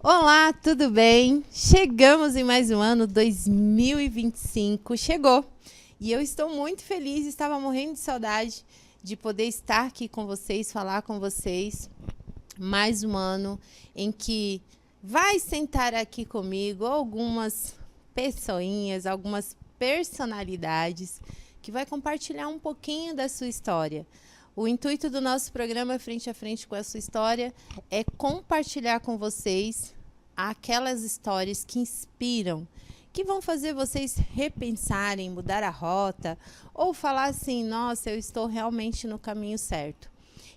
Olá, tudo bem? Chegamos em mais um ano, 2025, chegou. E eu estou muito feliz, estava morrendo de saudade de poder estar aqui com vocês, falar com vocês. Mais um ano em que vai sentar aqui comigo algumas pessoinhas, algumas personalidades que vai compartilhar um pouquinho da sua história. O intuito do nosso programa Frente a Frente com a Sua História é compartilhar com vocês aquelas histórias que inspiram, que vão fazer vocês repensarem, mudar a rota, ou falar assim, nossa, eu estou realmente no caminho certo.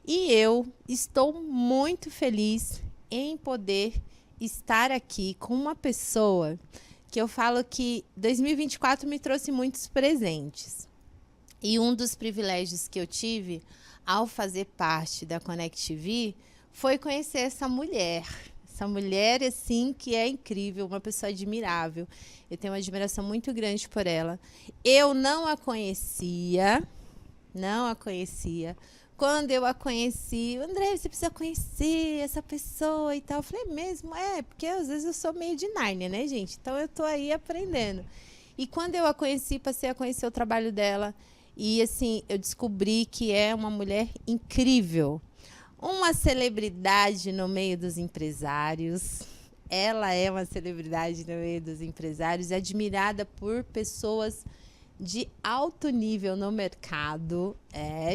E eu estou muito feliz em poder estar aqui com uma pessoa que eu falo que 2024 me trouxe muitos presentes. E um dos privilégios que eu tive ao fazer parte da Connect TV foi conhecer essa mulher. Essa mulher, assim, que é incrível, uma pessoa admirável. Eu tenho uma admiração muito grande por ela. Eu não a conhecia. Quando eu a conheci, André, você precisa conhecer essa pessoa e tal. Eu falei, mesmo? Porque às vezes eu sou meio de Nárnia, né, gente? Então eu tô aí aprendendo. E quando eu a conheci, passei a conhecer o trabalho dela. E, assim, eu descobri que é uma mulher incrível. Uma celebridade no meio dos empresários. Ela é uma celebridade no meio dos empresários, admirada por pessoas de alto nível no mercado.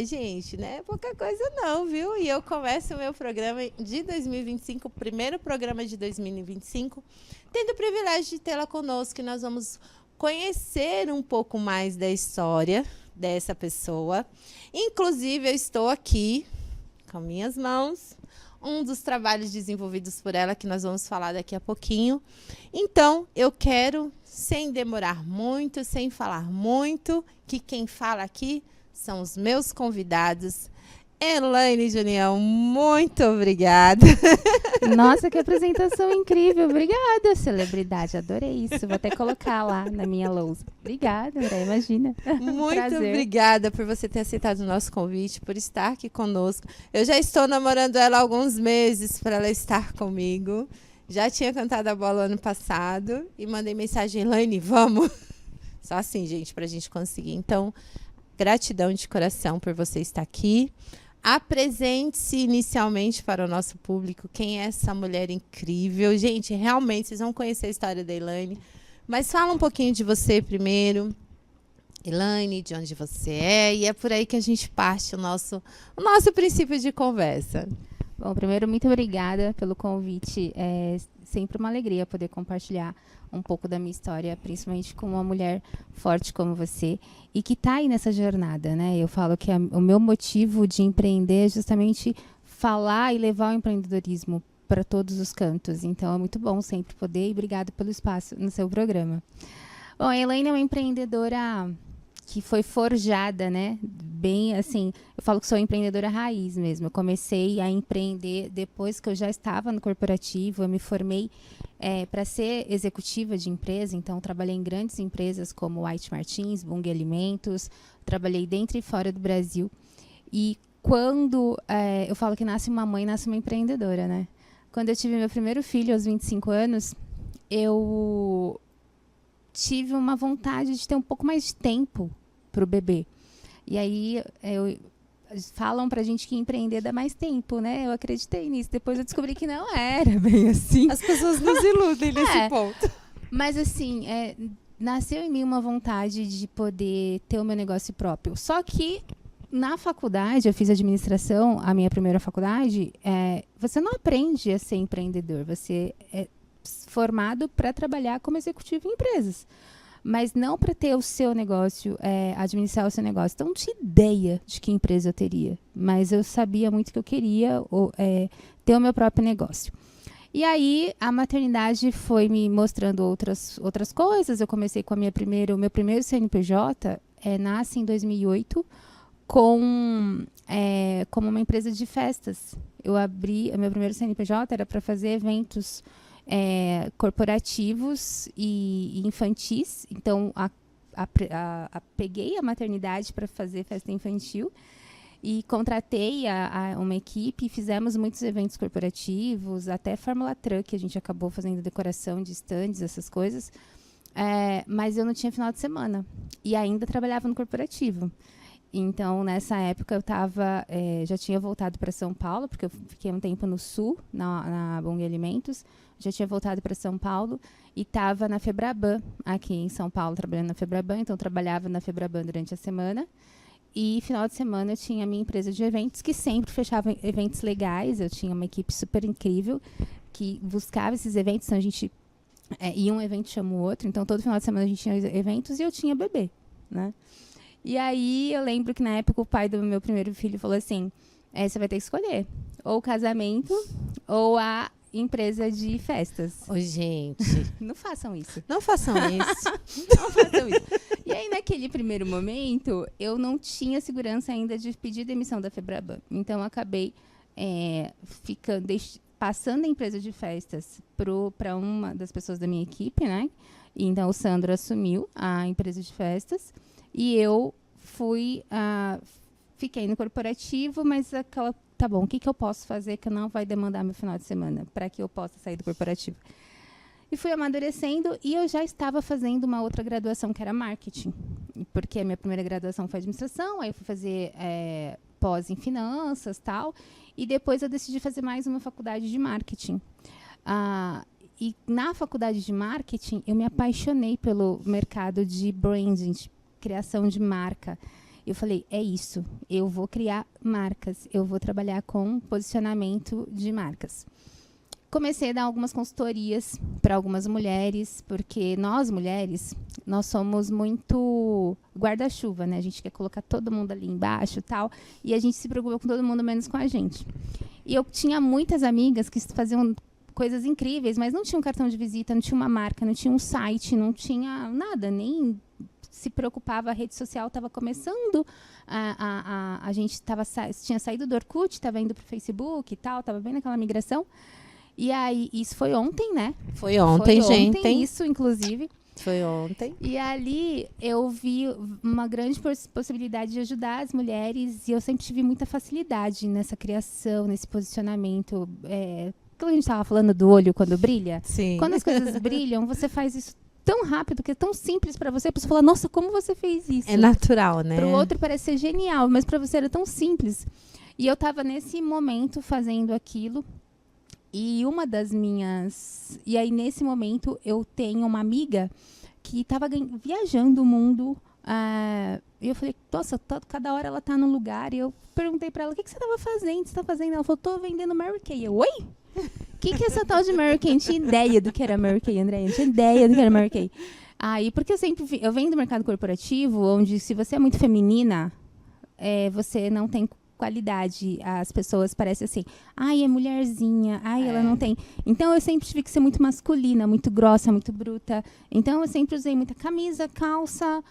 Gente, não é pouca coisa não, viu? E eu começo o meu programa de 2025, o primeiro programa de 2025, tendo o privilégio de tê-la conosco, e nós vamos conhecer um pouco mais da história dessa pessoa. Inclusive, eu estou aqui com minhas mãos um dos trabalhos desenvolvidos por ela, que nós vamos falar daqui a pouquinho. Então, eu quero, sem demorar muito, sem falar muito, que quem fala aqui são os meus convidados. Elaine Junião, muito obrigada. Nossa, que apresentação incrível. Obrigada, celebridade. Adorei isso. Vou até colocar lá na minha lousa. Obrigada, André. Imagina. Muito Prazer. obrigada por você ter aceitado o nosso convite, por estar aqui conosco. Eu já estou namorando ela há alguns meses para ela estar comigo. Já tinha cantado a bola ano passado e mandei mensagem, Elaine, vamos. Só assim, gente, para a gente conseguir. Então, gratidão de coração por você estar aqui. Apresente-se inicialmente para o nosso público. Quem é essa mulher incrível? Gente, realmente, vocês vão conhecer a história da Elaine. Mas fala um pouquinho de você primeiro. Elaine, de onde você é. E é por aí que a gente parte o nosso princípio de conversa. Bom, primeiro, muito obrigada pelo convite. É sempre uma alegria poder compartilhar um pouco da minha história, principalmente com uma mulher forte como você e que está aí nessa jornada, né? Eu falo que o meu motivo de empreender é justamente falar e levar o empreendedorismo para todos os cantos. Então, é muito bom sempre poder, e obrigado pelo espaço no seu programa. Bom, a Elaine é uma empreendedora que foi forjada, né? Bem, assim, eu falo que sou empreendedora raiz mesmo. Eu comecei a empreender depois que eu já estava no corporativo. Eu me formei para ser executiva de empresa. Então, trabalhei em grandes empresas como White Martins, Bunge Alimentos. Trabalhei dentro e fora do Brasil. E quando eu falo que nasce uma mãe, nasce uma empreendedora, né? Quando eu tive meu primeiro filho, aos 25 anos, eu tive uma vontade de ter um pouco mais de tempo para o bebê. E aí, falam pra gente que empreender dá mais tempo, né? Eu acreditei nisso. Depois eu descobri que não era bem assim. As pessoas nos iludem nesse ponto. Mas, assim, nasceu em mim uma vontade de poder ter o meu negócio próprio. Só que, na faculdade, eu fiz administração, a minha primeira faculdade, você não aprende a ser empreendedor. Você é formado para trabalhar como executivo em empresas, mas não para ter o seu negócio, administrar o seu negócio. Então, não tinha ideia de que empresa eu teria, mas eu sabia muito que eu queria ter o meu próprio negócio. E aí, a maternidade foi me mostrando outras coisas. Eu comecei com o meu primeiro CNPJ, nasce em 2008, como uma empresa de festas. Eu abri, o meu primeiro CNPJ era para fazer eventos corporativos e infantis. Então, peguei a maternidade para fazer festa infantil E contratei uma equipe, fizemos muitos eventos corporativos, até Fórmula Truck, a gente acabou fazendo decoração de stands, essas coisas. Mas eu não tinha final de semana. E ainda trabalhava no corporativo. Então, nessa época, eu já tinha voltado para São Paulo, porque eu fiquei um tempo no Sul, na Bung Alimentos. Já tinha voltado para São Paulo e estava na Febraban, aqui em São Paulo, trabalhando na Febraban. Então, eu trabalhava na Febraban durante a semana. E, final de semana, eu tinha a minha empresa de eventos, que sempre fechava eventos legais. Eu tinha uma equipe super incrível, que buscava esses eventos. Então, a gente ia um evento chama o outro. Então, todo final de semana, a gente tinha eventos e eu tinha bebê, né? E aí, eu lembro que, na época, o pai do meu primeiro filho falou assim, você vai ter que escolher ou o casamento ou a empresa de festas. Ô, gente. Não façam isso. Não façam isso. Não façam isso. E aí, naquele primeiro momento, eu não tinha segurança ainda de pedir demissão da Febraban. Então, eu acabei passando a empresa de festas para uma das pessoas da minha equipe, né? E, então, o Sandro assumiu a empresa de festas. E eu fiquei no corporativo, mas tá bom, o que eu posso fazer que não vai demandar meu final de semana para que eu possa sair do corporativo? E fui amadurecendo e eu já estava fazendo uma outra graduação que era marketing, porque a minha primeira graduação foi administração, aí eu fui fazer pós em finanças, tal, e depois eu decidi fazer mais uma faculdade de marketing. E na faculdade de marketing, eu me apaixonei pelo mercado de branding, de criação de marca. Eu falei, é isso, eu vou criar marcas, eu vou trabalhar com posicionamento de marcas. Comecei a dar algumas consultorias para algumas mulheres, porque nós, mulheres, nós somos muito guarda-chuva, né? A gente quer colocar todo mundo ali embaixo e tal, e a gente se preocupa com todo mundo, menos com a gente. E eu tinha muitas amigas que faziam coisas incríveis, mas não tinha um cartão de visita, não tinha uma marca, não tinha um site, não tinha nada, nem se preocupava, a rede social estava começando, a gente tinha saído do Orkut, estava indo para o Facebook e tal, estava bem naquela migração. E aí, isso foi ontem, né? Foi ontem, gente. Isso, inclusive. Foi ontem. E ali eu vi uma grande possibilidade de ajudar as mulheres e eu sempre tive muita facilidade nessa criação, nesse posicionamento. Quando a gente estava falando do olho quando brilha, Sim. Quando as coisas brilham, você faz isso tão rápido, que é tão simples para você, a pessoa fala, nossa, como você fez isso? É natural, né? Para o outro parece ser genial, mas para você era tão simples. E eu estava nesse momento fazendo aquilo. E uma das minhas... E aí, nesse momento, eu tenho uma amiga que estava viajando o mundo. E eu falei, nossa, cada hora ela está num lugar. E eu perguntei para ela, o que você estava fazendo? Você está fazendo? Ela falou, estou vendendo Mary Kay. Eu, oi? O que é essa tal de Mary Kay? Não tinha ideia do que era Mary Kay, André. Não tinha ideia do que era Mary Kay. Aí, porque eu venho do mercado corporativo, onde se você é muito feminina, você não tem qualidade. As pessoas parecem assim, é mulherzinha, ela não tem. Então, eu sempre tive que ser muito masculina, muito grossa, muito bruta. Então, eu sempre usei muita camisa, calça,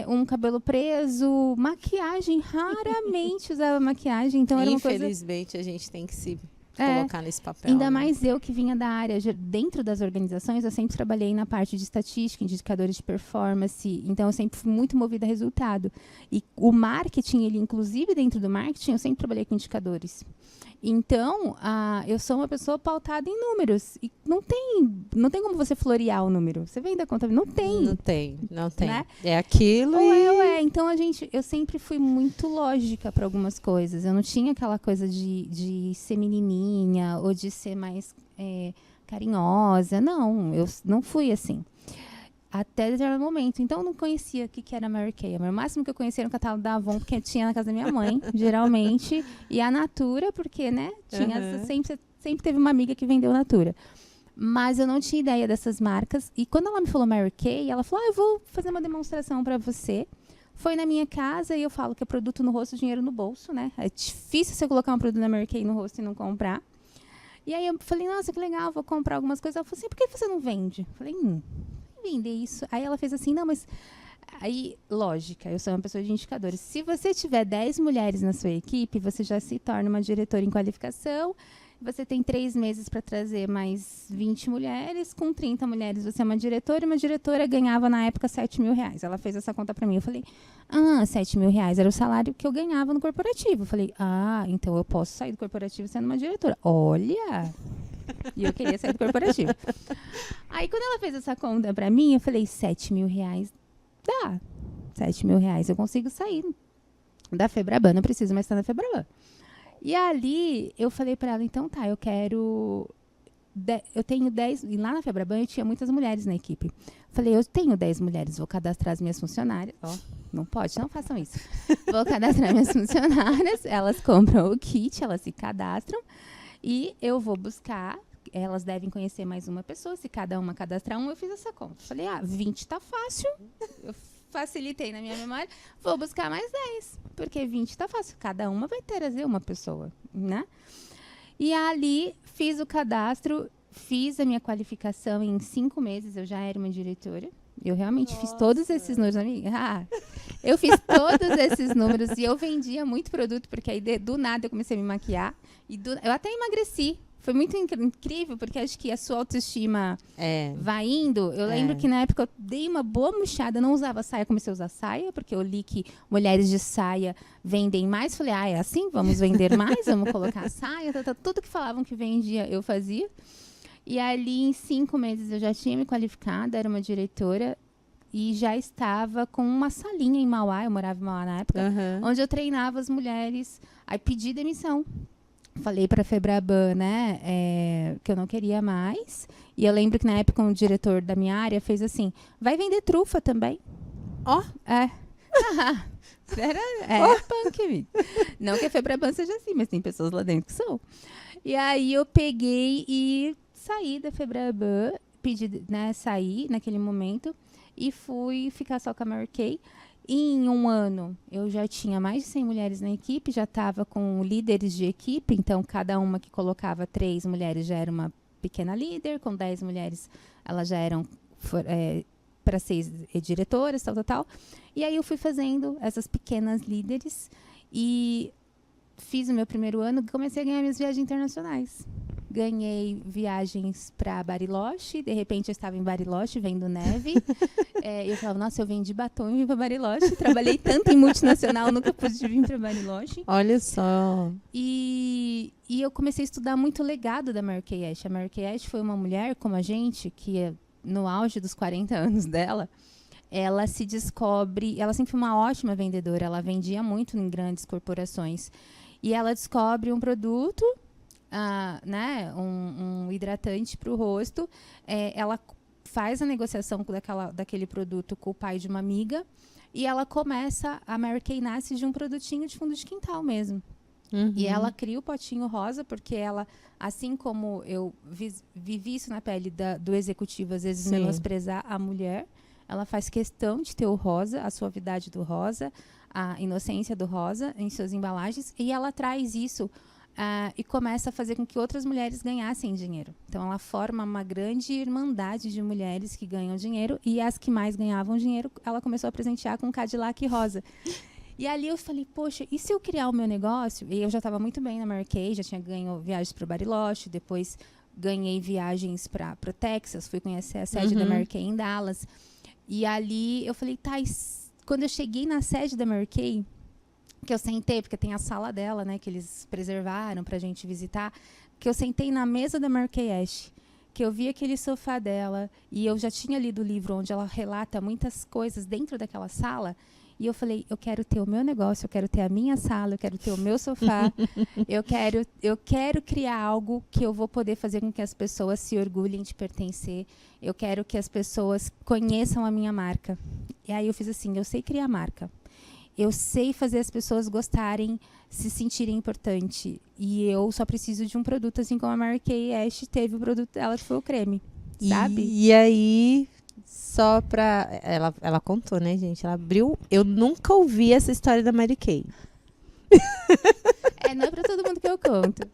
um cabelo preso, maquiagem. Raramente usava maquiagem. Então, era uma coisa... Infelizmente, a gente tem que se colocar nesse papel. Ainda mais eu que vinha da área, dentro das organizações, eu sempre trabalhei na parte de estatística, indicadores de performance, então eu sempre fui muito movida a resultado. E o marketing, inclusive dentro do marketing, eu sempre trabalhei com indicadores. Então, eu sou uma pessoa pautada em números. E não tem como você florear o número. Você vem da conta? Não tem. Não tem. Né? É aquilo Então, eu sempre fui muito lógica para algumas coisas. Eu não tinha aquela coisa de ser menininha ou de ser mais carinhosa. Não, eu não fui assim. Até determinado momento. Então, eu não conhecia o que era Mary Kay. O máximo que eu conhecia era o catálogo da Avon, porque tinha na casa da minha mãe, geralmente. E a Natura, porque, né? Sempre teve uma amiga que vendeu Natura. Mas eu não tinha ideia dessas marcas. E quando ela me falou Mary Kay, ela falou, eu vou fazer uma demonstração para você. Foi na minha casa e eu falo que é produto no rosto, dinheiro no bolso, né? É difícil você colocar um produto da Mary Kay no rosto e não comprar. E aí eu falei, nossa, que legal, vou comprar algumas coisas. Ela falou assim, por que você não vende? Eu falei, vender isso. Aí ela fez assim, não, mas... Aí, lógica, eu sou uma pessoa de indicadores. Se você tiver 10 mulheres na sua equipe, você já se torna uma diretora em qualificação Você tem 3 meses para trazer mais 20 mulheres. Com 30 mulheres, você é uma diretora. E uma diretora ganhava, na época, R$7.000. Ela fez essa conta para mim. Eu falei, R$7.000 era o salário que eu ganhava no corporativo. Eu falei, então eu posso sair do corporativo sendo uma diretora. Olha! E eu queria sair do corporativo. Aí, quando ela fez essa conta para mim, eu falei, R$7.000 dá. R$7.000 eu consigo sair da Febraban. Não preciso mais estar na Febraban. E ali, eu falei para ela, então tá, eu tenho 10, e lá na Febraban eu tinha muitas mulheres na equipe. Falei, eu tenho 10 mulheres, vou cadastrar as minhas funcionárias. Não pode, não façam isso. Vou cadastrar minhas funcionárias, elas compram o kit, elas se cadastram, e eu vou buscar, elas devem conhecer mais uma pessoa, se cada uma cadastrar eu fiz essa conta. Falei, 20 tá fácil, eu facilitei na minha memória, vou buscar mais 10, porque 20 tá fácil, cada uma vai trazer uma pessoa, né? E ali, fiz o cadastro, fiz a minha qualificação em 5 meses, eu já era uma diretora, eu realmente fiz todos esses números, amiga. Eu fiz todos esses números e eu vendia muito produto, porque aí do nada eu comecei a me maquiar, eu até emagreci. Foi muito incrível, porque acho que a sua autoestima vai indo. Eu lembro que na época eu dei uma boa murchada, não usava saia, comecei a usar saia, porque eu li que mulheres de saia vendem mais. Falei, é assim? Vamos vender mais? Vamos colocar saia? Tudo que falavam que vendia, eu fazia. E ali, em 5 meses, eu já tinha me qualificado, era uma diretora. E já estava com uma salinha em Mauá, eu morava em Mauá na época, onde eu treinava as mulheres. Aí pedi demissão. Falei para a Febraban, né, que eu não queria mais. E eu lembro que na época o diretor da minha área fez assim, vai vender trufa também. Punk, amigo. Não que a Febraban seja assim, mas tem pessoas lá dentro que são. E aí eu peguei e saí da Febraban, saí naquele momento e fui ficar só com a Mary Kay. Em 1 ano, eu já tinha mais de 100 mulheres na equipe, já estava com líderes de equipe, então cada uma que colocava 3 mulheres já era uma pequena líder, com 10 mulheres elas já eram para 6 diretoras, tal. E aí eu fui fazendo essas pequenas líderes e fiz o meu primeiro ano e comecei a ganhar minhas viagens internacionais. Ganhei viagens para Bariloche, de repente eu estava em Bariloche vendo neve. Eu falava, nossa, eu vendi batom e vim para Bariloche. Trabalhei tanto em multinacional, nunca pude vir para Bariloche. Olha só. E eu comecei a estudar muito o legado da Mary Kay Ash. A Mary Kay Ash foi uma mulher como a gente, que no auge dos 40 anos dela, ela se descobre, ela sempre foi uma ótima vendedora, ela vendia muito em grandes corporações. E ela descobre um produto, né, um hidratante para o rosto. Ela faz a negociação daquele produto com o pai de uma amiga e ela começa, a Mary Kay nasce de um produtinho de fundo de quintal mesmo. E ela cria o potinho rosa, porque ela, assim como eu vivi isso na pele do executivo, às vezes menosprezar a mulher, ela faz questão de ter o rosa, a suavidade do rosa, a inocência do rosa em suas embalagens, e ela traz isso e começa a fazer com que outras mulheres ganhassem dinheiro. Então, ela forma uma grande irmandade de mulheres que ganham dinheiro, e as que mais ganhavam dinheiro, ela começou a presentear com Cadillac rosa. E ali eu falei, poxa, e se eu criar o meu negócio? E eu já estava muito bem na Mary Kay, já tinha ganho viagens para o Bariloche, depois ganhei viagens para o Texas, fui conhecer a sede da Mary Kay em Dallas. E ali eu falei, quando eu cheguei na sede da Mary Kay, que eu sentei, porque tem a sala dela, né, que eles preservaram pra gente visitar, que eu sentei na mesa da Mary Kay Ash, que eu vi aquele sofá dela, e eu já tinha lido o livro onde ela relata muitas coisas dentro daquela sala, e eu falei, eu quero ter o meu negócio, eu quero ter a minha sala, eu quero ter o meu sofá, eu quero criar algo que eu vou poder fazer com que as pessoas se orgulhem de pertencer, eu quero que as pessoas conheçam a minha marca. E aí eu fiz assim, eu sei criar marca, eu sei fazer as pessoas gostarem, se sentirem importante, e eu só preciso de um produto, assim como a Mary Kay Ash teve o produto dela, que foi o creme, sabe? E aí, só pra... Ela contou, né, gente? Ela abriu... Eu nunca ouvi essa história da Mary Kay. Não é pra todo mundo que eu conto.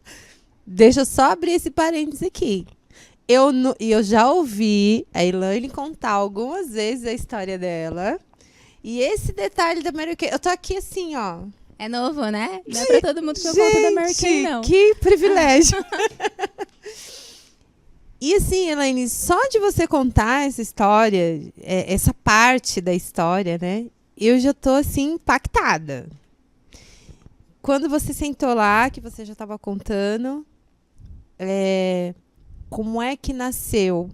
Deixa eu só abrir esse parênteses aqui. Eu já ouvi a Elaine contar algumas vezes a história dela. E esse detalhe da Mary Kay... Eu tô aqui assim, ó. É novo, né? Não é pra todo mundo que eu conto da Mary Kay, não. Que privilégio. E assim, Elaine, só de você contar essa história, essa parte da história, né? Eu já tô assim impactada. Quando você sentou lá, que você já estava contando, como é que nasceu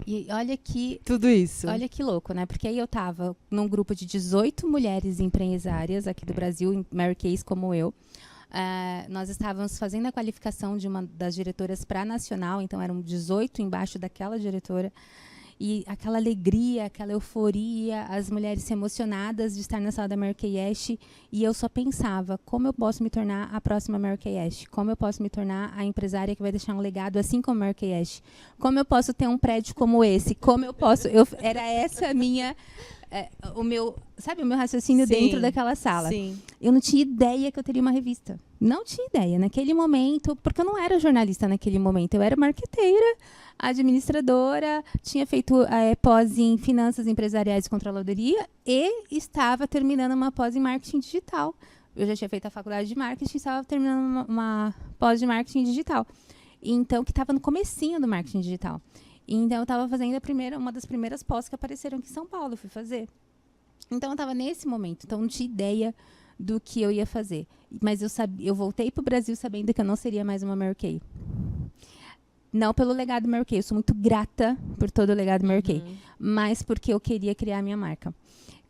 E olha que tudo isso? Olha que louco, né? Porque aí eu tava num grupo de 18 mulheres empresárias aqui do Brasil, Mary Kays como eu. Nós estávamos fazendo a qualificação de uma das diretoras para a nacional, então eram 18 embaixo daquela diretora. E aquela alegria, aquela euforia, as mulheres emocionadas de estar na sala da Mary Kay Ash. E eu só pensava, como eu posso me tornar a próxima Mary Kay Ash? Como eu posso me tornar a empresária que vai deixar um legado assim como a Mary Kay Ash? Como eu posso ter um prédio como esse? Como eu posso... era essa a minha... o meu raciocínio dentro daquela sala. Sim. Eu não tinha ideia que eu teria uma revista. Não tinha ideia. Naquele momento, porque eu não era jornalista naquele momento, eu era marqueteira, administradora, tinha feito pós em finanças empresariais e controladoria e estava terminando uma pós em marketing digital. Eu já tinha feito a faculdade de marketing e estava terminando uma pós de marketing digital. Então, que estava no comecinho do marketing digital. Então, eu estava fazendo uma das primeiras pós que apareceram aqui em São Paulo, eu fui fazer. Então, eu estava nesse momento, então não tinha ideia do que eu ia fazer. Mas eu voltei para o Brasil sabendo que eu não seria mais uma Mary Kay. Não pelo legado Mary Kay, eu sou muito grata por todo o legado Mary Kay, mas porque eu queria criar a minha marca.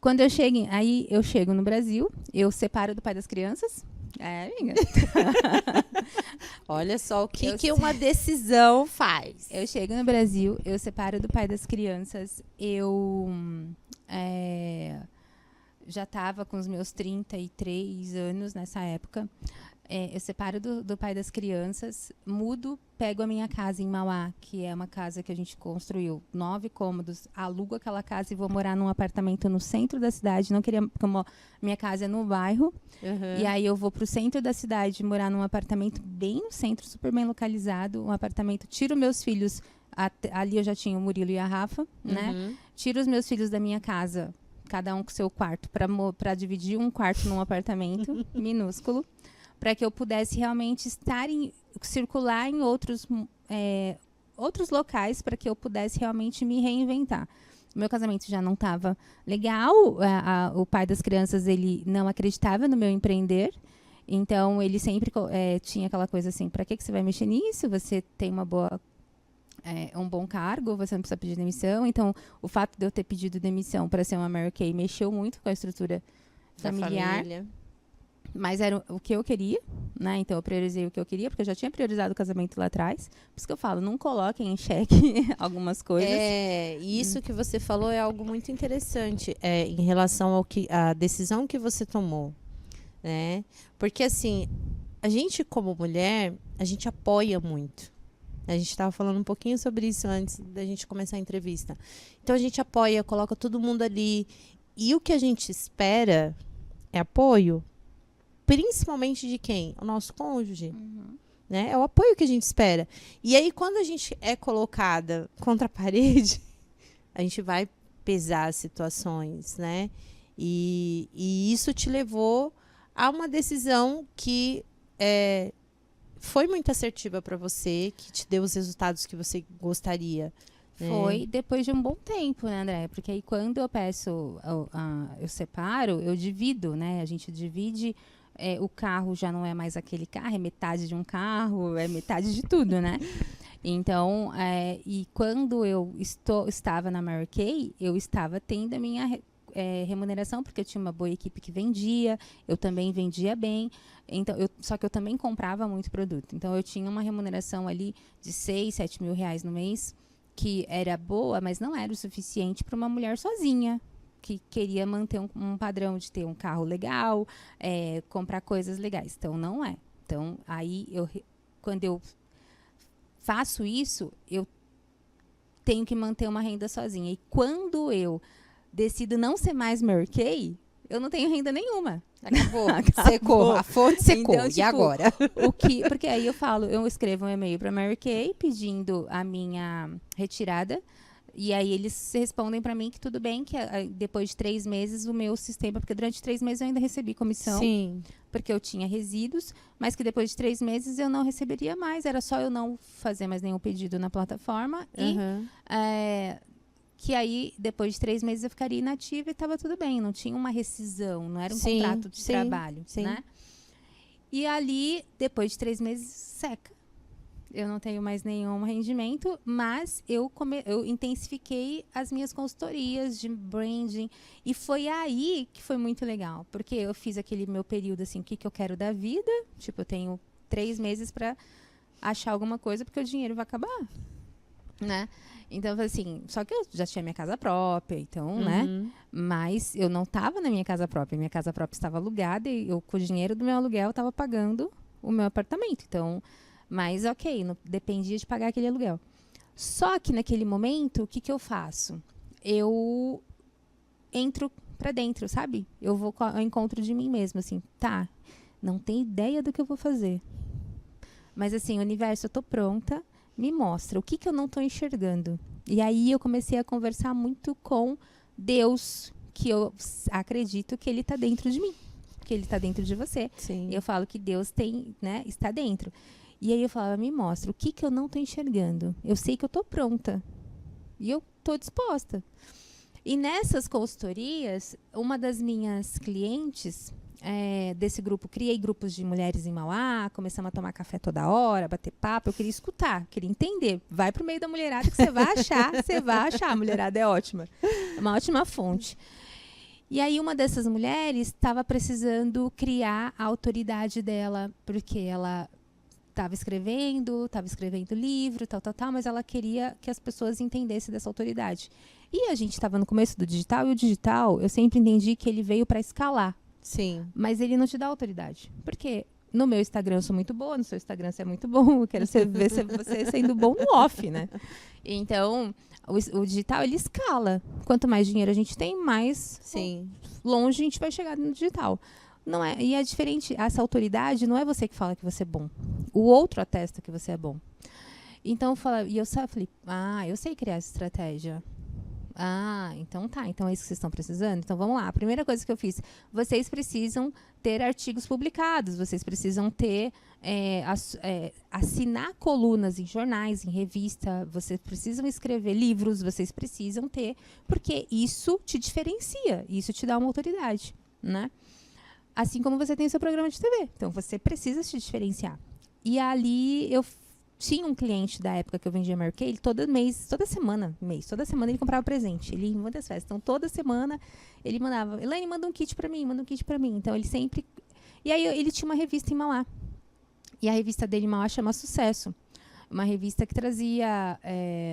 Quando eu chego no Brasil, eu separo do pai das crianças. Amiga. Olha só o que uma decisão faz. Eu chego no Brasil, eu separo do pai das crianças, eu já estava com os meus 33 anos nessa época. Eu separo do pai das crianças, mudo, pego a minha casa em Mauá, que é uma casa que a gente construiu, 9 cômodos, alugo aquela casa e vou morar num apartamento no centro da cidade. Não queria, como minha casa é no bairro, e aí eu vou para o centro da cidade morar num apartamento bem no centro, super bem localizado, um apartamento, tiro meus filhos, ali eu já tinha o Murilo e a Rafa, né? Tiro os meus filhos da minha casa, cada um com seu quarto, para dividir um quarto num apartamento minúsculo, para que eu pudesse realmente circular em outros locais, para que eu pudesse realmente me reinventar. O meu casamento já não estava legal, o pai das crianças ele não acreditava no meu empreender, então ele sempre tinha aquela coisa assim, para que você vai mexer nisso? Você tem um bom cargo, você não precisa pedir demissão. Então, o fato de eu ter pedido demissão para ser uma Mary Kay mexeu muito com a estrutura familiar. Mas era o que eu queria, né? Então, eu priorizei o que eu queria, porque eu já tinha priorizado o casamento lá atrás. Por isso que eu falo, não coloquem em xeque algumas coisas. Isso que você falou é algo muito interessante em relação à decisão que você tomou, né? Porque, assim, a gente, como mulher, a gente apoia muito. A gente estava falando um pouquinho sobre isso antes da gente começar a entrevista. Então, a gente apoia, coloca todo mundo ali. E o que a gente espera é apoio. Principalmente de quem? O nosso cônjuge. Né? É o apoio que a gente espera. E aí, quando a gente é colocada contra a parede, a gente vai pesar as situações, né? E isso te levou a uma decisão que foi muito assertiva para você, que te deu os resultados que você gostaria. Foi depois de um bom tempo, né, André? Porque aí quando eu eu separo, eu divido, né? A gente divide, o carro já não é mais aquele carro, é metade de um carro, é metade de tudo, né? Então, e quando eu estava na Mary Kay, eu estava tendo a minha remuneração, porque eu tinha uma boa equipe que vendia, eu também vendia bem, então só que eu também comprava muito produto. Então, eu tinha uma remuneração ali de 6, 7 mil reais no mês, que era boa, mas não era o suficiente para uma mulher sozinha, que queria manter um padrão de ter um carro legal, comprar coisas legais. Então, não é. Então, aí, quando eu faço isso, eu tenho que manter uma renda sozinha. E quando eu decido não ser mais Mary Kay, eu não tenho renda nenhuma. Acabou. Secou. A fonte secou. Então, e agora? Porque aí eu escrevo um e-mail para Mary Kay pedindo a minha retirada E aí eles respondem para mim que tudo bem, que depois de 3 meses o meu sistema, porque durante 3 meses eu ainda recebi comissão, Sim. porque eu tinha resíduos, mas que depois de 3 meses eu não receberia mais, era só eu não fazer mais nenhum pedido na plataforma e que aí depois de 3 meses eu ficaria inativa e estava tudo bem, não tinha uma rescisão, não era um contrato de trabalho, né? E ali, depois de 3 meses, seca. Eu não tenho mais nenhum rendimento, mas eu intensifiquei as minhas consultorias de branding. E foi aí que foi muito legal. Porque eu fiz aquele meu período, assim, o que eu quero da vida. Tipo, eu tenho 3 meses para achar alguma coisa, porque o dinheiro vai acabar. Né? Então, assim, só que eu já tinha minha casa própria, então, né? Mas eu não estava na minha casa própria. Minha casa própria estava alugada e eu, com o dinheiro do meu aluguel, estava pagando o meu apartamento. Então... Mas, ok, não dependia de pagar aquele aluguel. Só que, naquele momento, o que eu faço? Eu entro pra dentro, sabe? Eu vou ao encontro de mim mesma, assim. Tá, não tenho ideia do que eu vou fazer. Mas, assim, universo, eu tô pronta. Me mostra o que eu não tô enxergando. E aí, eu comecei a conversar muito com Deus, que eu acredito que ele tá dentro de mim. Que ele tá dentro de você. Sim. E eu falo que Deus está dentro. E aí eu falava, me mostra o que eu não estou enxergando. Eu sei que eu estou pronta. E eu estou disposta. E nessas consultorias, uma das minhas clientes desse grupo, criei grupos de mulheres em Mauá, começamos a tomar café toda hora, bater papo. Eu queria escutar, queria entender. Vai pro meio da mulherada que você vai achar, A mulherada é ótima. É uma ótima fonte. E aí uma dessas mulheres estava precisando criar a autoridade dela, porque ela... estava escrevendo livro, tal, mas ela queria que as pessoas entendessem dessa autoridade. E a gente estava no começo do digital, e o digital, eu sempre entendi que ele veio para escalar. Sim. Mas ele não te dá autoridade. Porque no meu Instagram eu sou muito boa, no seu Instagram você é muito bom, eu quero ver você sendo bom no off, né? Então, o digital, ele escala. Quanto mais dinheiro a gente tem, mais longe a gente vai chegar no digital. Não é, e é diferente, essa autoridade não é você que fala que você é bom. O outro atesta que você é bom. Então, eu falei, eu sei criar essa estratégia. Então tá, então é isso que vocês estão precisando? Então vamos lá. A primeira coisa que eu fiz, vocês precisam ter artigos publicados, vocês precisam ter, assinar colunas em jornais, em revista, vocês precisam escrever livros, vocês precisam ter, porque isso te diferencia, isso te dá uma autoridade, né? Assim como você tem o seu programa de TV. Então, você precisa se diferenciar. E ali, eu tinha um cliente da época que eu vendia Mary Kay, toda semana ele comprava presente. Ele ia em muitas festas. Então, toda semana, ele mandava, Elaine, manda um kit pra mim. Então, ele sempre... E aí, ele tinha uma revista em Mauá. E a revista dele em Mauá chama Sucesso. Uma revista que trazia...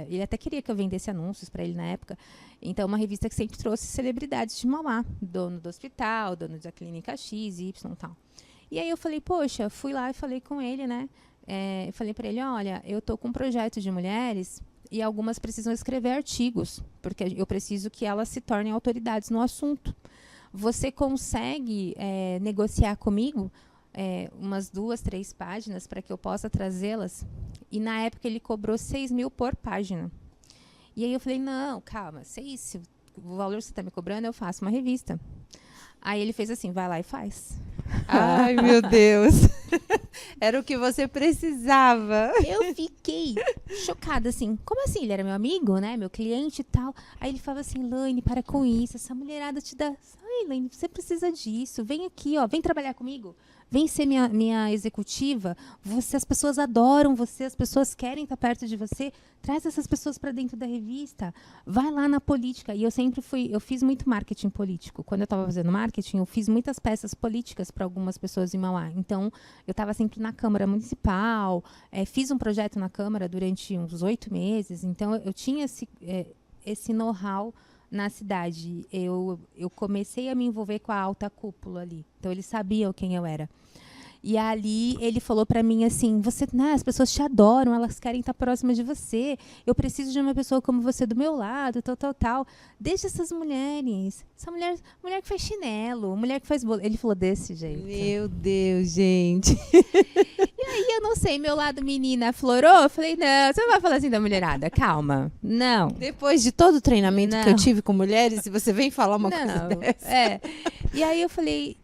ele até queria que eu vendesse anúncios para ele na época. Então, uma revista que sempre trouxe celebridades de Mauá. Dono do hospital, dono da clínica X, Y e tal. E aí eu falei, poxa, fui lá e falei com ele, né? Eu falei para ele, olha, eu tô com um projeto de mulheres e algumas precisam escrever artigos, porque eu preciso que elas se tornem autoridades no assunto. Você consegue negociar comigo umas 2, 3 páginas para que eu possa trazê-las? E na época ele cobrou 6 mil por página. E aí eu falei, não, calma, se o valor que você está me cobrando, eu faço uma revista. Aí ele fez assim, vai lá e faz. Ai, meu Deus. Era o que você precisava. Eu fiquei chocada, assim. Como assim? Ele era meu amigo, né? Meu cliente e tal. Aí ele falava assim, Elaine, para com isso. Essa mulherada te dá... Ai, Elaine, você precisa disso. Vem aqui, ó. Vem trabalhar comigo. Vem ser minha executiva. As pessoas adoram você. As pessoas querem estar perto de você. Traz essas pessoas para dentro da revista. Vai lá na política. E eu fiz muito marketing político. Quando eu estava fazendo marketing, eu fiz muitas peças políticas para algumas pessoas em Mauá. Então, eu estava sempre na Câmara Municipal. Fiz um projeto na Câmara durante uns 8 meses. Então, eu tinha esse know-how na cidade. Eu comecei a me envolver com a alta cúpula ali. Então, eles sabiam quem eu era. E ali ele falou para mim assim, as pessoas te adoram, elas querem estar próximas de você. Eu preciso de uma pessoa como você do meu lado, tal. Deixa essas mulheres. Essa mulher que faz chinelo, mulher que faz bolo. Ele falou desse jeito. Meu Deus, gente. E Aí eu não sei, meu lado menina aflorou. Eu falei, não, você não vai falar assim da mulherada, calma. Não. Depois de todo o treinamento que eu Não. tive com mulheres, você vem falar uma coisa dessa. E aí eu falei,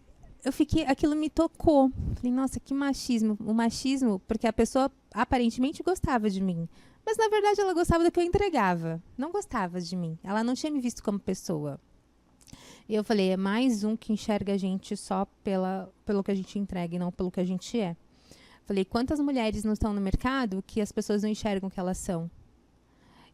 aquilo me tocou. Falei, nossa, que machismo. O machismo, porque a pessoa aparentemente gostava de mim. Mas na verdade ela gostava do que eu entregava. Não gostava de mim. Ela não tinha me visto como pessoa. E eu falei, é mais um que enxerga a gente só pelo que a gente entrega e não pelo que a gente é. Falei, quantas mulheres não estão no mercado que as pessoas não enxergam que elas são?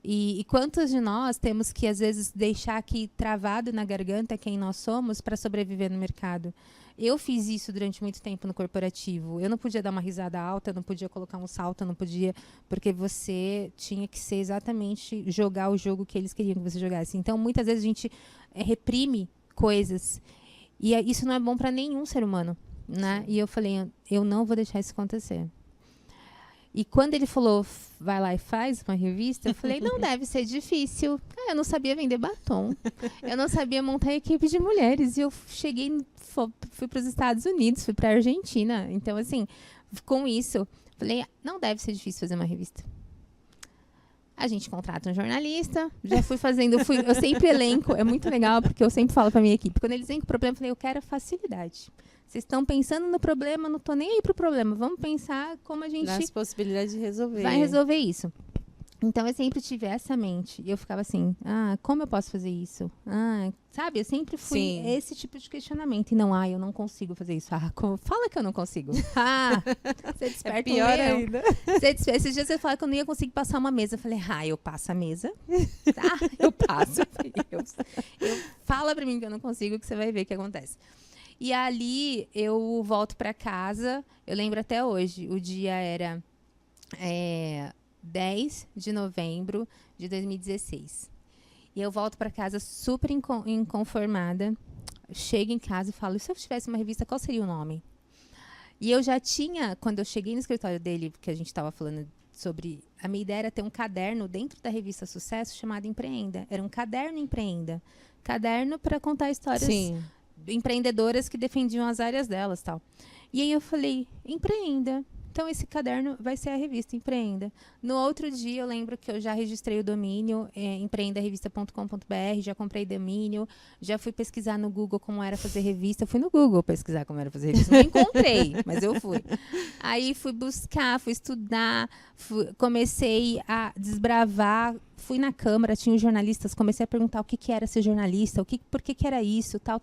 E quantos de nós temos que, às vezes, deixar aqui travado na garganta quem nós somos para sobreviver no mercado? Eu fiz isso durante muito tempo no corporativo. Eu não podia dar uma risada alta, eu não podia colocar um salto, eu não podia... Porque você tinha que ser exatamente jogar o jogo que eles queriam que você jogasse. Então, muitas vezes a gente reprime coisas. E isso não é bom para nenhum ser humano, né? E eu falei, eu não vou deixar isso acontecer. E quando ele falou, vai lá e faz uma revista, eu falei, não deve ser difícil. Eu não sabia vender batom. Eu não sabia montar equipe de mulheres. E eu cheguei, fui para os Estados Unidos, fui para a Argentina. Então, assim, com isso, falei, não deve ser difícil fazer uma revista. A gente contrata um jornalista, já fui fazendo, eu sempre elenco, é muito legal, porque eu sempre falo para minha equipe, quando eles vêm com o problema, eu falei, eu quero facilidade. Vocês estão pensando no problema, não estou nem aí pro problema, vamos pensar como a gente... Nas possibilidades de resolver. Vai resolver isso. Então, eu sempre tive essa mente. E eu ficava assim, como eu posso fazer isso? Sabe? Eu sempre fui esse tipo de questionamento. E não, eu não consigo fazer isso. Fala que eu não consigo. Você desperta é pior ainda. Esses dias você fala que eu não ia conseguir passar uma mesa. Eu falei, eu passo a mesa. Tá? Eu passo. Fala pra mim que eu não consigo, que você vai ver o que acontece. E ali, eu volto pra casa. Eu lembro até hoje. O dia era... 10 de novembro de 2016. E eu volto para casa super inconformada. Chego em casa e falo, e se eu tivesse uma revista, qual seria o nome? E eu já tinha, quando eu cheguei no escritório dele, porque a gente estava falando sobre... A minha ideia era ter um caderno dentro da revista Sucesso chamado Empreenda. Era um caderno Empreenda. Caderno para contar histórias empreendedoras que defendiam as áreas delas e tal. E aí eu falei, Empreenda. Então, esse caderno vai ser a revista Empreenda. No outro dia, eu lembro que eu já registrei o domínio, empreendarevista.com.br, já comprei domínio, já fui pesquisar no Google como era fazer revista. Eu fui no Google pesquisar como era fazer revista. Não encontrei, mas eu fui. Aí, fui buscar, fui estudar, comecei a desbravar. Fui na Câmara, tinha os jornalistas, comecei a perguntar o que era ser jornalista, por que era isso, tal.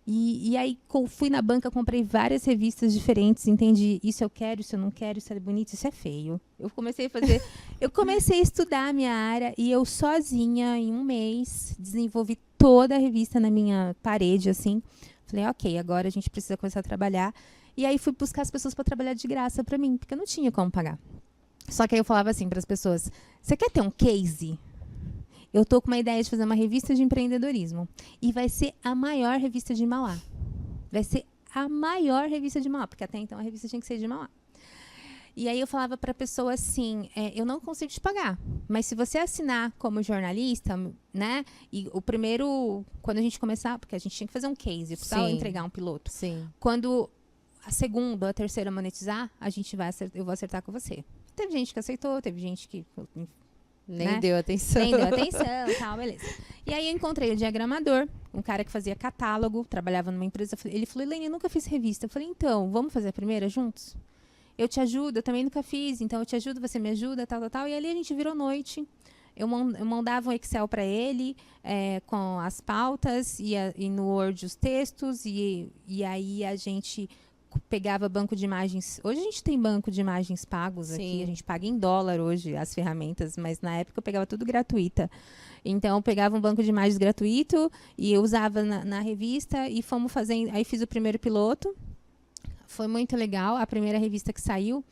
E aí fui na banca, comprei várias revistas diferentes, entendi, isso eu quero, isso eu não quero, isso é bonito, isso é feio. Eu comecei a estudar a minha área e eu sozinha, em um mês, desenvolvi toda a revista na minha parede, assim. Falei, ok, agora a gente precisa começar a trabalhar. E aí fui buscar as pessoas para trabalhar de graça para mim, porque eu não tinha como pagar. Só que aí eu falava assim para as pessoas, você quer ter um case? Eu tô com uma ideia de fazer uma revista de empreendedorismo. E vai ser a maior revista de Mauá. Vai ser a maior revista de Mauá, porque até então a revista tinha que ser de Mauá. E aí eu falava para a pessoa assim, eu não consigo te pagar, mas se você assinar como jornalista, né? E o primeiro, quando a gente começar, porque a gente tinha que fazer um case, para entregar um piloto. Sim. Quando a segunda ou a terceira monetizar, eu vou acertar com você. Teve gente que aceitou, teve gente que... Nem deu atenção. Tal, beleza. E aí eu encontrei o diagramador, um cara que fazia catálogo, trabalhava numa empresa. Ele falou, Elaine, eu nunca fiz revista. Eu falei, então, vamos fazer a primeira juntos? Eu te ajudo, eu também nunca fiz, então eu te ajudo, você me ajuda, tal. E ali a gente virou noite. Eu mandava um Excel para ele, com as pautas, e no Word os textos, e aí a gente... pegava banco de imagens. Hoje a gente tem banco de imagens pagos aqui, a gente paga em dólar hoje as ferramentas, mas na época eu pegava tudo gratuita. Então eu pegava um banco de imagens gratuito e eu usava na revista e fomos fazendo. Aí fiz o primeiro piloto. Foi muito legal. A primeira revista que saiu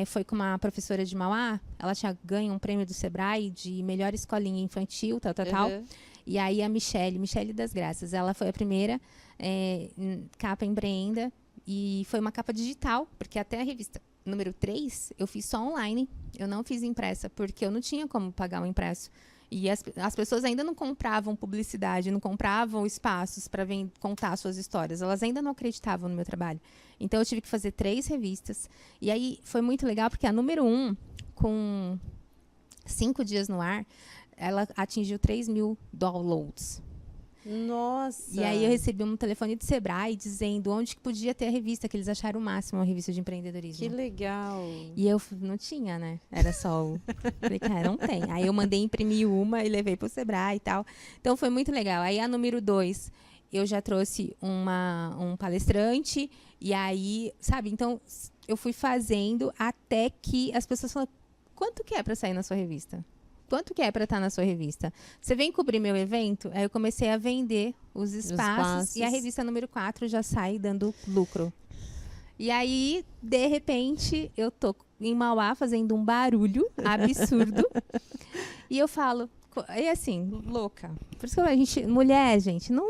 foi com uma professora de Mauá. Ela tinha ganho um prêmio do Sebrae de melhor escolinha infantil, tal. E aí a Michele das Graças, ela foi a primeira capa Empreenda. E foi uma capa digital, porque até a revista número 3 eu fiz só online. Eu não fiz impressa, porque eu não tinha como pagar o impresso. E as pessoas ainda não compravam publicidade, não compravam espaços para contar suas histórias. Elas ainda não acreditavam no meu trabalho. Então, eu tive que fazer 3 revistas. E aí, foi muito legal, porque a número 1, com 5 dias no ar, ela atingiu 3.000 downloads. Nossa! E aí eu recebi um telefone do Sebrae dizendo onde que podia ter a revista, que eles acharam o máximo, uma revista de empreendedorismo. Que legal! E eu não tinha, né? Era só o... Falei, cara, não tem. Aí eu mandei imprimir uma e levei pro Sebrae e tal. Então foi muito legal. Aí a número 2, eu já trouxe um palestrante. E aí, sabe? Então eu fui fazendo até que as pessoas falaram, quanto que é para sair na sua revista? Quanto que é para estar na sua revista? Você vem cobrir meu evento? Aí eu comecei a vender os espaços. E a revista número 4 já sai dando lucro. E aí, de repente, eu tô em Mauá fazendo um barulho absurdo. E eu falo, e assim, louca. Por isso que a gente, mulher, gente, não...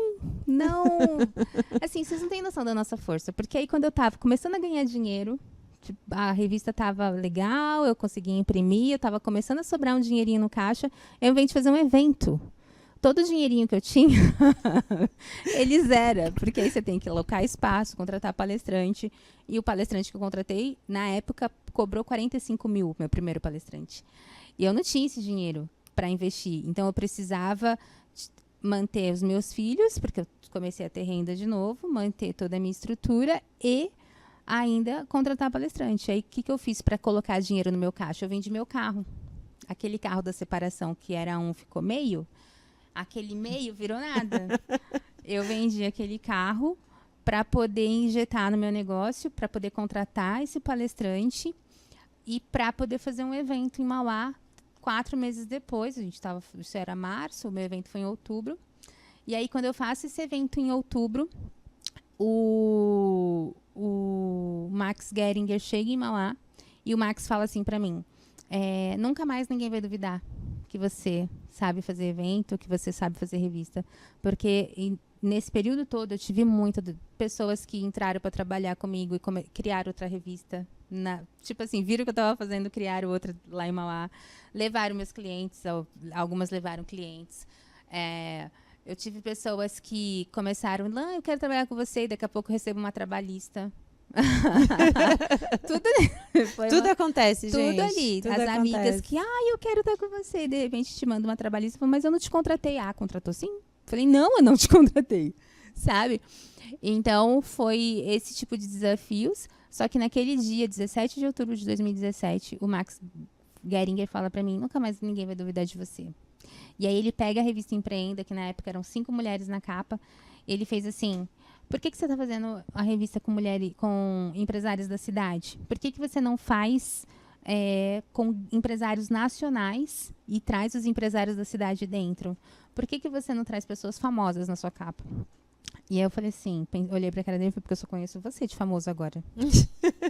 Assim, vocês não têm noção da nossa força. Porque aí, quando eu tava começando a ganhar dinheiro, a revista estava legal, eu conseguia imprimir, eu estava começando a sobrar um dinheirinho no caixa, eu inventei de fazer um evento. Todo o dinheirinho que eu tinha, eles eram, porque aí você tem que alocar espaço, contratar palestrante, e o palestrante que eu contratei, na época, cobrou 45 mil, meu primeiro palestrante. E eu não tinha esse dinheiro para investir, então eu precisava manter os meus filhos, porque eu comecei a ter renda de novo, manter toda a minha estrutura e ainda contratar palestrante. Aí, o que eu fiz para colocar dinheiro no meu caixa? Eu vendi meu carro. Aquele carro da separação, que era um, ficou meio. Aquele meio virou nada. Eu vendi aquele carro para poder injetar no meu negócio, para poder contratar esse palestrante e para poder fazer um evento em Mauá 4 meses depois. Isso era março, o meu evento foi em outubro. E aí, quando eu faço esse evento em outubro, o Max Geringer chega em Mauá e o Max fala assim para mim, nunca mais ninguém vai duvidar que você sabe fazer evento, que você sabe fazer revista, porque nesse período todo eu tive muitas pessoas que entraram para trabalhar comigo e criaram outra revista, tipo assim, viram o que eu estava fazendo, criaram outra lá em Mauá, levaram meus clientes, algumas levaram clientes, eu tive pessoas que começaram, eu quero trabalhar com você, e daqui a pouco eu recebo uma trabalhista. Tudo acontece, gente. Tudo ali. As amigas que, eu quero estar com você. De repente te manda uma trabalhista, mas eu não te contratei. Contratou sim? Falei, não, eu não te contratei. Sabe? Então, foi esse tipo de desafios. Só que naquele dia, 17 de outubro de 2017, o Max Geringer fala pra mim, nunca mais ninguém vai duvidar de você. E aí ele pega a revista Empreenda, que na época eram 5 mulheres na capa. Ele fez assim, por que você está fazendo a revista com com empresários da cidade? Por que você não faz com empresários nacionais e traz os empresários da cidade dentro? Por que você não traz pessoas famosas na sua capa? E aí eu falei assim, olhei pra cara dele e falei, porque eu só conheço você de famoso agora.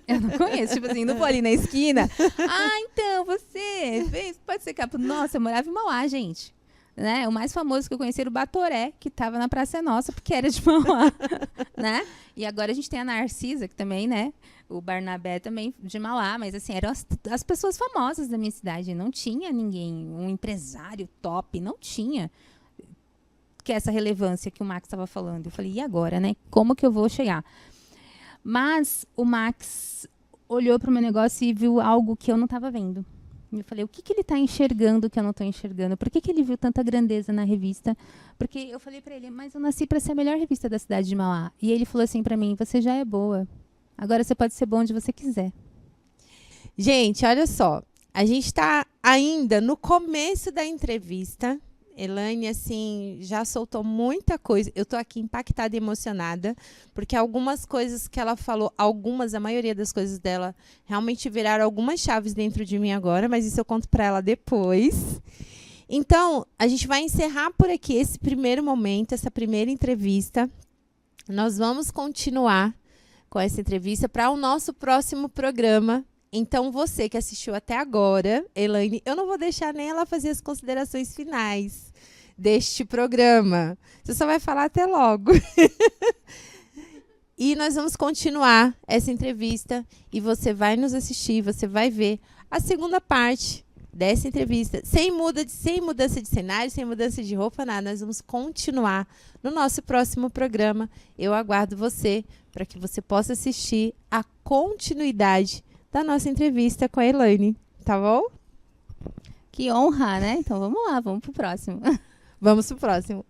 Eu não conheço, tipo assim, não vou ali na esquina. Então, você pode ser capa. Nossa, eu morava em Mauá, gente. Né? O mais famoso que eu conheci era o Batoré, que estava na Praça Nossa, porque era de Mauá. Né? E agora a gente tem a Narcisa, que também, né? O Barnabé também de Mauá, mas assim, eram as pessoas famosas da minha cidade. Não tinha ninguém, um empresário top, não tinha que essa relevância que o Max estava falando. Eu falei, e agora, né? Como que eu vou chegar? Mas o Max olhou para o meu negócio e viu algo que eu não estava vendo. Eu falei, o que ele está enxergando que eu não estou enxergando? Por que ele viu tanta grandeza na revista? Porque eu falei para ele, mas eu nasci para ser a melhor revista da cidade de Mauá. E ele falou assim para mim, você já é boa. Agora você pode ser bom onde você quiser. Gente, olha só. A gente está ainda no começo da entrevista. Elaine, assim, já soltou muita coisa. Eu tô aqui impactada e emocionada, porque algumas coisas que ela falou, a maioria das coisas dela, realmente viraram algumas chaves dentro de mim agora, mas isso eu conto para ela depois. Então, a gente vai encerrar por aqui esse primeiro momento, essa primeira entrevista. Nós vamos continuar com essa entrevista para o nosso próximo programa. Então, você que assistiu até agora, Elaine, eu não vou deixar nem ela fazer as considerações finais deste programa. Você só vai falar até logo. E nós vamos continuar essa entrevista e você vai nos assistir, você vai ver a segunda parte dessa entrevista, sem mudança de cenário, sem mudança de roupa, nada. Nós vamos continuar no nosso próximo programa. Eu aguardo você para que você possa assistir a continuidade da nossa entrevista com a Elaine, tá bom? Que honra, né? Então vamos lá, vamos pro próximo. Vamos pro próximo.